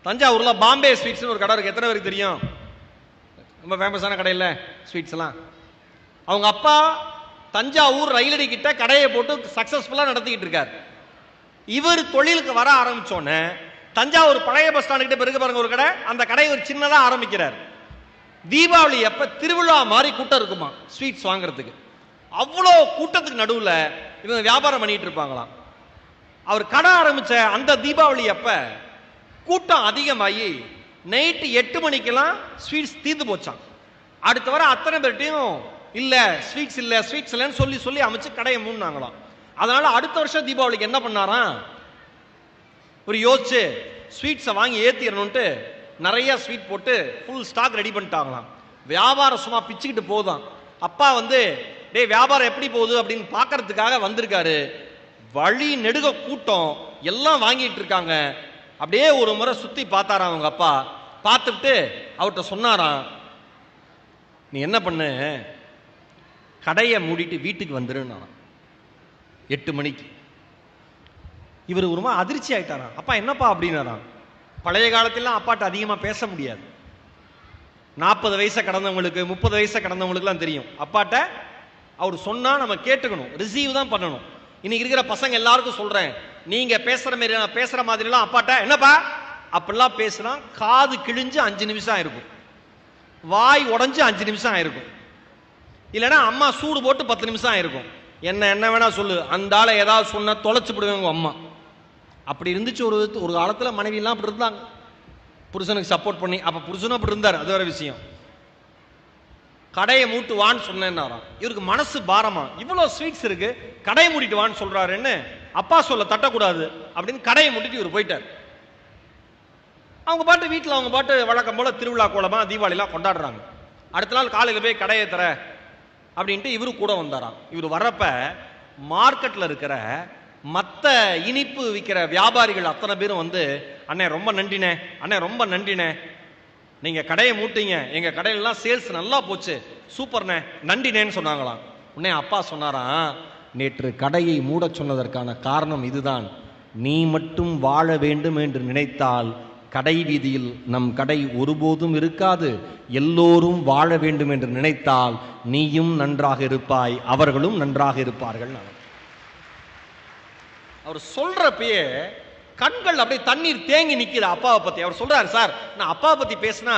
தஞ்சாவூர்ல பாம்பே ஸ்வீட்ஸ்னு ஒரு கடை இருக்கு. எத்தனை பேருக்கு தெரியும்? ரொம்ப ஃபேமஸான கடை இல்ல ஸ்வீட்ஸ் எல்லாம். அவங்க அப்பா தஞ்சாவூர் ரயிலடி கிட்ட கடையை போட்டு சக்சஸ்ஃபுல்லா நடத்திக்கிட்டு இருக்காரு. இவர் தொழிலுக்கு வர ஆரம்பிச்சோன்னே தஞ்சாவூர் பழைய பஸ் ஸ்டாண்ட் கிட்ட பிறகு பாருங்க ஒரு கடை, அந்த கடையை ஒரு சின்னதா ஆரம்பிக்கிறார். தீபாவளி அப்ப திருவிழா மாதிரி கூட்டம் இருக்குமா ஸ்வீட்ஸ் வாங்குறதுக்கு. அவ்வளோ கூட்டத்துக்கு நடுவில் இவங்க வியாபாரம் பண்ணிட்டு இருப்பாங்களாம். அவர் கடை ஆரம்பிச்ச அந்த தீபாவளி அப்ப கூட்டம் அதிகமாகி நைட்டு 8 மணிக்கெல்லாம் ஸ்வீட்ஸ் தீர்ந்து போச்சான். அடுத்த வர அத்தனை பேர்ட்டையும் இல்ல ஸ்வீட்ஸ் இல்ல ஸ்வீட்ஸ் இல்லைன்னு சொல்லி சொல்லி அமைச்சு கடையை மூடினாங்களாம். அதனால அடுத்த வருஷம் தீபாவளிக்கு என்ன பண்ணாராம், ஒரு யோசிச்சு ஸ்வீட்ஸை வாங்கி ஏத்திடணும்ட்டு நிறைய ஸ்வீட் போட்டு ஃபுல் ஸ்டாக் ரெடி பண்ணிட்டாங்களாம். வியாபாரம் சும்மா பிச்சுக்கிட்டு போதும். அப்பா வந்து டே வியாபாரம் எப்படி போகுது அப்படின்னு பார்க்கறதுக்காக வந்திருக்காரு. வழி நெடுக கூட்டம் எல்லாம் வாங்கிட்டு இருக்காங்க. அப்படியே ஒரு முறை சுத்தி பார்த்தாராம் அவங்க அப்பா. பார்த்துட்டு அவர்கிட்ட சொன்னாராம், நீ என்ன பண்ணு, கடையை மூடிட்டு வீட்டுக்கு வந்துருன்னா 8 மணிக்கு. இவர் ஒரு மாதிரி அதிர்ச்சி ஆயிட்டாராம். அப்பா என்னப்பா அப்படின்னாராம். பழைய காலத்திலாம் அப்பாட்ட அதிகமா பேச முடியாது. 40 வயசை கடந்தவங்களுக்கு 30 வயசை கடந்தவங்களுக்குலாம் தெரியும். அப்பாட்ட அவர் சொன்னா நம்ம கேட்டுக்கணும், ரிசீவ் தான் பண்ணணும். இன்னைக்கு இருக்கிற பசங்க எல்லாருக்கும் சொல்றேன், நீங்க பேசுற மாதிரிலாம் அப்பாட்ட என்னப்பா அப்படிலாம் பேசுனா காது கிழிஞ்சு 5 நிமிஷம் ஆயிருக்கும், வாய் உடஞ்சு 5 நிமிஷம் ஆயிருக்கும், இல்லைன்னா அம்மா சூடு போட்டு 10 நிமிஷம் ஆயிருக்கும். என்ன வேணா சொல்லு, அந்த ஆளை ஏதாவது சொன்ன தொலைச்சு விடுவேங்க அம்மா. அப்படி இருந்துச்சு ஒரு காலத்துல. மனைவி எல்லாம் அப்படி இருந்தாங்க, புருஷனுக்கு சப்போர்ட் பண்ணி. அப்ப புருஷனும் அப்படி இருந்தார், அது வேற விஷயம். கடையை மூட்டு வான்னு சொன்னேன்னாராம். இவருக்கு மனசு பாரமா, இவ்வளவு ஸ்வீட்ஸ் இருக்கு கடையை மூடிட்டு வான்னு சொல்றாருன்னு அப்பா சொல்ல தட்டக்கூடாது அப்படின்னு கடையை மூட்டிட்டு இவர் போயிட்டார். அவங்க பாட்டு வீட்டில் அவங்க பாட்டு வழக்கம் போல திருவிழா கோலமா தீபாவளிலாம் கொண்டாடுறாங்க. அடுத்த நாள் காலையில் போய் கடையை தர அப்படின்ட்டு இவரு கூட வந்தாராம். இவர் வர்றப்ப மார்க்கெட்ல இருக்கிற மற்ற இனிப்பு விற்கிற வியாபாரிகள் அத்தனை பேரும் வந்து, அண்ணே ரொம்ப நன்றினே, அண்ணே ரொம்ப நன்றினே, நீங்க கடையை மூட்டீங்க, எங்க கடையிலாம் சேல்ஸ் நல்லா போச்சு, சூப்பர்ண்ணே, நன்றினேன்னு சொன்னாங்களாம். உடனே அப்பா சொன்னாராம், நேற்று கடையை மூட சொன்னதற்கான காரணம் இதுதான். நீ மட்டும் வாழ வேண்டும் என்று நினைத்தால் கடை வீதியில் நம் கடை ஒருபோதும் இருக்காது. எல்லோரும் வாழ வேண்டும் என்று நினைத்தால் நீயும் நன்றாக இருப்பாய், அவர்களும் நன்றாக இருப்பார்கள். அவர் சொல்றப்பயே கண்கள் அப்படியே தண்ணீர் தேங்கி நிக்குது அப்பாவை பத்தி. அவர் சொல்றாரு, சார் நான் அப்பாவை பத்தி பேசினா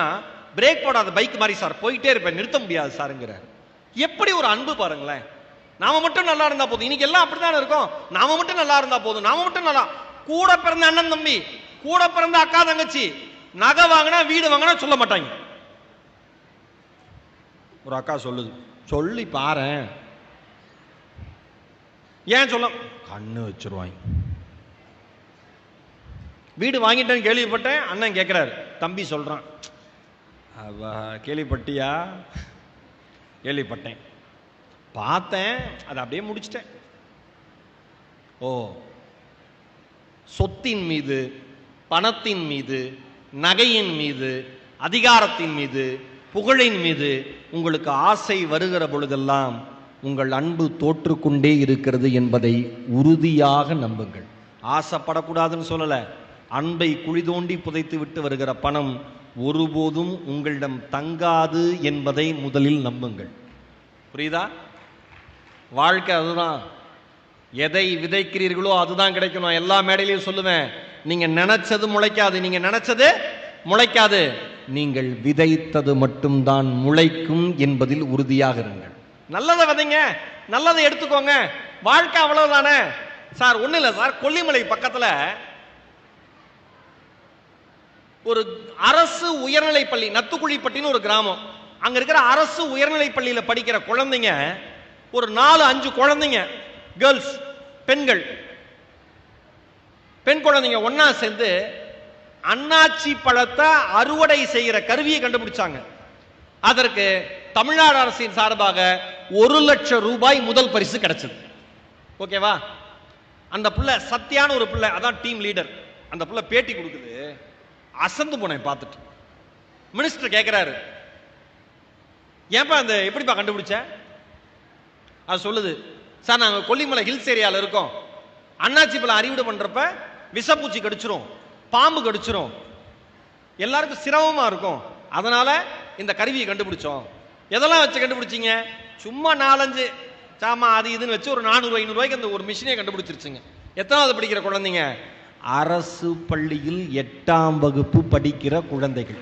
பிரேக் போடாத பைக் மாதிரி சார் போயிட்டே இருப்பேன், நிறுத்த முடியாது சாருங்கிறார். எப்படி ஒரு அன்பு பாருங்களேன். நாம மட்டும் நல்லா இருந்தா போதும். இன்னைக்கு எல்லாம் அப்படித்தானே இருக்கும். நாம மட்டும் நல்லா இருந்தா போதும், நாம மட்டும் நல்லா. கூட பிறந்த அண்ணன் தம்பி, கூட பிறந்த அக்கா தங்கச்சி நகை வாங்கினா வீடு வாங்கினா சொல்ல மாட்டாங்க. ஒரு அக்கா சொல்லுது, சொல்லி பாரு, ஏன் சொல்ல, கண்ணு வச்சிருவாங்க. வீடு வாங்கிட்டேன்னு கேள்விப்பட்டேன். அண்ணன் கேட்கிறாரு, தம்பி சொல்றான், கேள்விப்பட்டியா? கேள்விப்பட்டேன், பார்த்தேன், அதை அப்படியே முடிச்சிட்டேன். ஓ, சொத்தின் மீது, பணத்தின் மீது, நகையின் மீது, அதிகாரத்தின் மீது, புகழின் மீது உங்களுக்கு ஆசை வருகிற பொழுதெல்லாம் உங்கள் அன்பு தோற்றுக்கொண்டே இருக்கிறது என்பதை உறுதியாக நம்புங்கள். ஆசைப்படக்கூடாதுன்னு சொல்லல, அன்பை குழி தோண்டி புதைத்து விட்டு வருகிற பணம் ஒருபோதும் உங்களிடம் தங்காது என்பதை முதலில் நம்புங்கள். புரியுதா? வாழ்க்கை அதுதான். எதை விதைக்கிறீர்களோ அதுதான் கிடைக்கும். நான் எல்லா மேடையிலையும் சொல்லுவேன், நீங்க நினைச்சது முளைக்காது, நீங்க நினைச்சது முளைக்காது, நீங்கள் விதைத்தது மட்டும்தான் முளைக்கும் என்பதில் உறுதியாக இருங்கள். நல்லதை விதைங்க, நல்லதை எடுத்துக்கோங்க. வாழ்க்கை அவ்வளவுதானே சார். ஒண்ணு இல்ல சார், கொல்லிமலை பக்கத்துல ஒரு அரசு உயர்நிலை பள்ளி, நத்துக்குழிப்பட்டின்னு ஒரு கிராமம். அங்க இருக்கிற அரசு உயர்நிலை பள்ளியில படிக்கிற குழந்தைங்க ஒரு 4-5 குழந்தைங்க, கேர்ள்ஸ், பெண்கள், பெண் குழந்தைங்க ஒன்னா சேர்ந்து அன்னாச்சி பழத்தை அறுவடை செய்கிற கருவியை கண்டுபிடிச்சாங்க. அதற்கு தமிழ்நாடு அரசின் சார்பாக 1 லட்சம் ரூபாய் முதல் பரிசு கிடைச்சது. ஓகேவா? அந்த புள்ள சத்தியான ஒரு புள்ள, அதான் டீம் லீடர். அந்த புள்ள பேட்டி கொடுக்குது, அசந்து போனேன் பார்த்துட்டு. மினிஸ்டர் கேட்கிறாரு, ஏன்பா அந்த எப்படிப்பா கண்டுபிடிச்ச? அது சொல்லுது, சார் நாங்கள் கொல்லிமலை ஹில்ஸ் ஏரியாவில் இருக்கோம், அண்ணாச்சி பழம் அறிவிடை பண்றப்ப விஷப்பூச்சி கடிச்சிரும், பாம்பு கடிச்சிரும், எல்லாருக்கும் சிரமமா இருக்கும். அதனால இந்த கருவியை கண்டுபிடிச்சோம். எதெல்லாம் வச்சு கண்டுபிடிச்சிங்க? சும்மா 4-5 சாமா அது இதுன்னு வச்சு ஒரு 400-500 ரூபாய்க்கு அந்த ஒரு மிஷினே கண்டுபிடிச்சிருச்சுங்க. எத்தனாவது படிக்கிற குழந்தைங்க? அரசு பள்ளியில் 8ஆம் வகுப்பு படிக்கிற குழந்தைகள்.